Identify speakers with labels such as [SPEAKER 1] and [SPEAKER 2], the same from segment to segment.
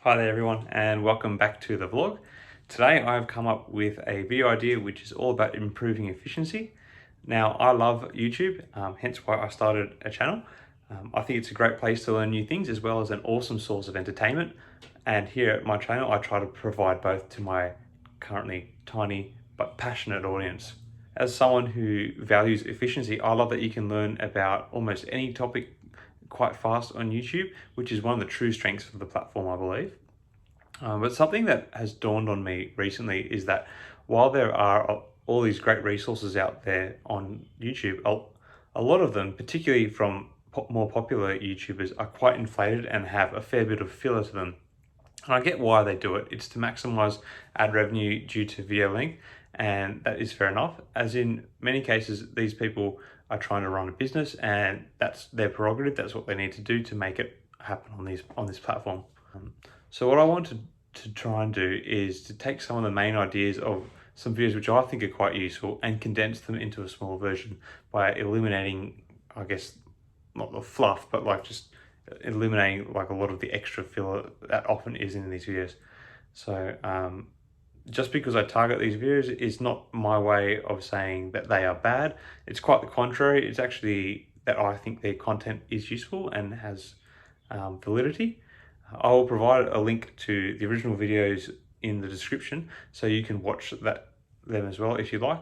[SPEAKER 1] Hi there everyone and welcome back to the vlog. Today I've come up with a video idea which is all about improving efficiency. Now I love YouTube, hence why I started a channel. I think it's a great place to learn new things as well as an awesome source of entertainment. And here at my channel I try to provide both to my currently tiny but passionate audience. As someone who values efficiency, I love that you can learn about almost any topic quite fast on YouTube, which is one of the true strengths of the platform, I believe. But something that has dawned on me recently is that while there are all these great resources out there on YouTube, a lot of them, particularly from more popular YouTubers, are quite inflated and have a fair bit of filler to them. And I get why they do it. It's to maximize ad revenue due to video length, and that is fair enough. As in many cases, these people are trying to run a business, and that's their prerogative. That's what they need to do to make it happen on this platform. So what I wanted to try and do is to take some of the main ideas of some videos which I think are quite useful and condense them into a small version by eliminating, I guess, not the fluff, but like just eliminating like a lot of the extra filler that often is in these videos. So just because I target these videos is not my way of saying that they are bad. It's quite the contrary. It's actually that I think their content is useful and has validity. I will provide a link to the original videos in the description so you can watch them as well if you like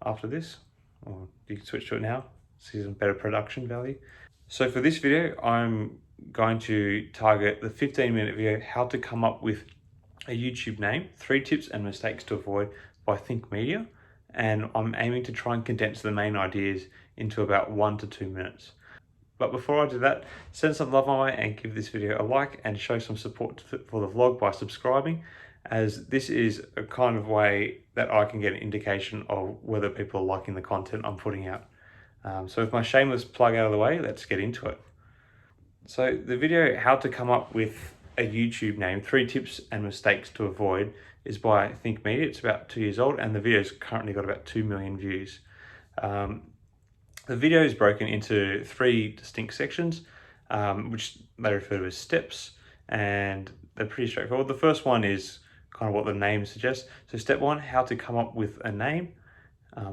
[SPEAKER 1] after this, or you can switch to it now, see some better production value. So for this video, I'm going to target the 15-minute video, how to come up with a YouTube name, 3 tips and mistakes to avoid by Think Media. And I'm aiming to try and condense the main ideas into about 1 to 2 minutes. But before I do that, send some love my way and give this video a like and show some support for the vlog by subscribing, as this is a kind of way that I can get an indication of whether people are liking the content I'm putting out. So with my shameless plug out of the way, let's get into it. So the video, how to come up with a YouTube name, 3 tips and mistakes to avoid, is by Think Media. It's about 2 years old and the video's currently got about 2 million views. The video is broken into 3 distinct sections, which they refer to as steps, and they're pretty straightforward. The first one is kind of what the name suggests. So step 1, how to come up with a name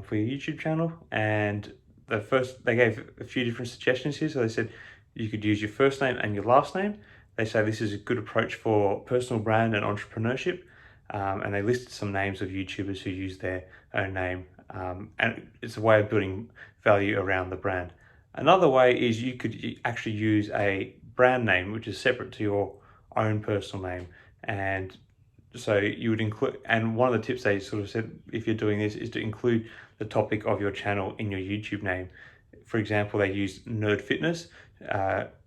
[SPEAKER 1] for your YouTube channel. And they gave a few different suggestions here. So they said you could use your first name and your last name. They say this is a good approach for personal brand and entrepreneurship. And they listed some names of YouTubers who use their own name. And it's a way of building value around the brand. Another way is you could actually use a brand name which is separate to your own personal name. And so you would include, and one of the tips they sort of said if you're doing this is to include the topic of your channel in your YouTube name. For example, they used Nerd Fitness,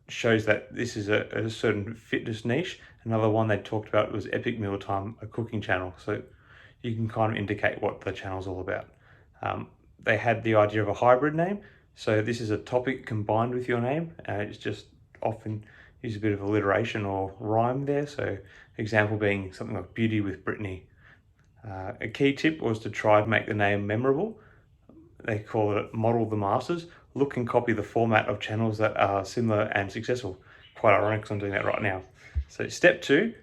[SPEAKER 1] shows that this is a certain fitness niche. Another one they talked about was Epic Mealtime, a cooking channel. So you can kind of indicate what the channel's all about. They had the idea of a hybrid name. So this is a topic combined with your name. It's just often use a bit of alliteration or rhyme there. So example being something like Beauty with Brittany. A key tip was to try to make the name memorable. They call it Model the Masters. Look and copy the format of channels that are similar and successful. Quite ironic because I'm doing that right now. So step 2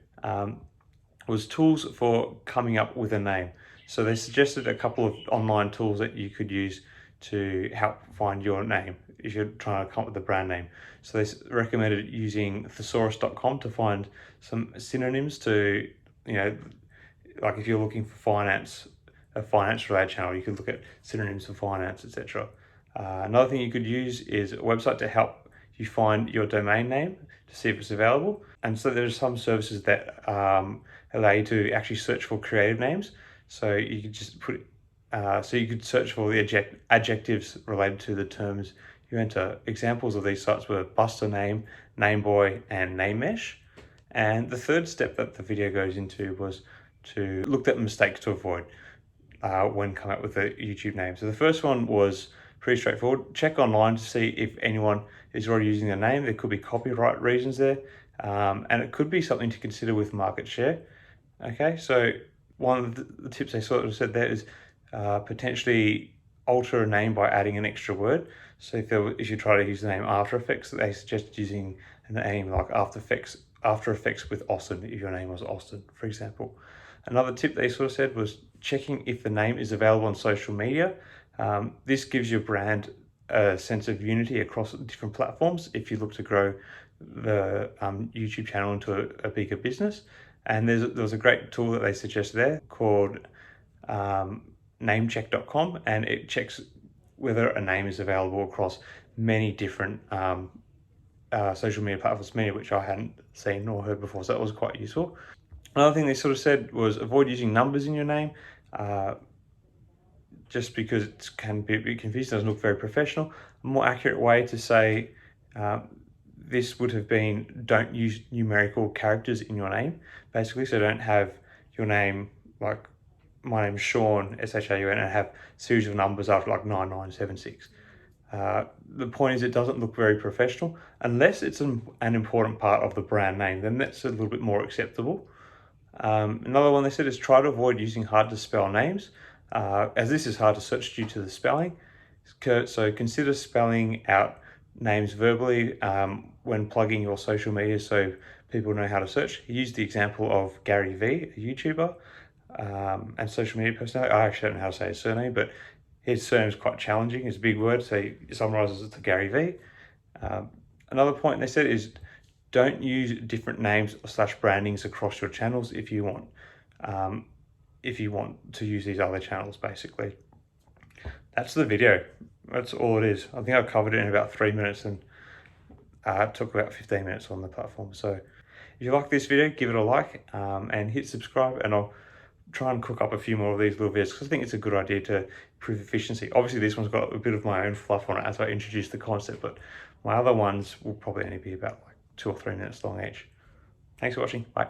[SPEAKER 1] was tools for coming up with a name. So they suggested a couple of online tools that you could use to help find your name if you're trying to come up with a brand name. So they recommended using thesaurus.com to find some synonyms to, like if you're looking for finance, a finance related channel, you could look at synonyms for finance, etc. Another thing you could use is a website to help you find your domain name to see if it's available. And so there's some services that allow you to actually search for creative names. So you could just put, you could search for the adjectives related to the terms you enter. Examples of these sites were Buster Name, Nameboy, and NameMesh. And the third step that the video goes into was to look at mistakes to avoid when coming up with a YouTube name. So the first one was pretty straightforward. Check online to see if anyone is already using their name. There could be copyright reasons there, and it could be something to consider with market share. Okay, so one of the tips they sort of said there is potentially alter a name by adding an extra word. So if you try to use the name After Effects, they suggest using a name like After Effects After Effects with Austin if your name was Austin, for example. Another tip they sort of said was checking if the name is available on social media. This gives your brand a sense of unity across different platforms if you look to grow the YouTube channel into a bigger business. And there was a great tool that they suggest there called namecheck.com, and it checks whether a name is available across many different social media platforms, many of which I hadn't seen nor heard before, so that was quite useful. Another thing they sort of said was avoid using numbers in your name, just because it can be a bit confusing, doesn't look very professional. A more accurate way to say this would have been, don't use numerical characters in your name, basically. So don't have your name, like my name's Sean, S-H-A-U-N, and have a series of numbers after like 9976. The point is, it doesn't look very professional unless it's an important part of the brand name, then that's a little bit more acceptable. Another one they said is try to avoid using hard to spell names, as this is hard to search due to the spelling. So consider spelling out names verbally when plugging your social media so people know how to search. He used the example of Gary Vee, a YouTuber and social media personality. I actually don't know how to say his surname, but his surname is quite challenging. It's a big word, so he summarizes it to Gary Vee. Another point they said is don't use different names / brandings across your channels if you want to use these other channels, basically. That's the video. That's all it is. I think I covered it in about 3 minutes, and it took about 15 minutes on the platform. So if you like this video, give it a like and hit subscribe, and I'll try and cook up a few more of these little videos because I think it's a good idea to improve efficiency. Obviously this one's got a bit of my own fluff on it as I introduce the concept, but my other ones will probably only be about like 2 or 3 minutes long each. Thanks for watching. Bye.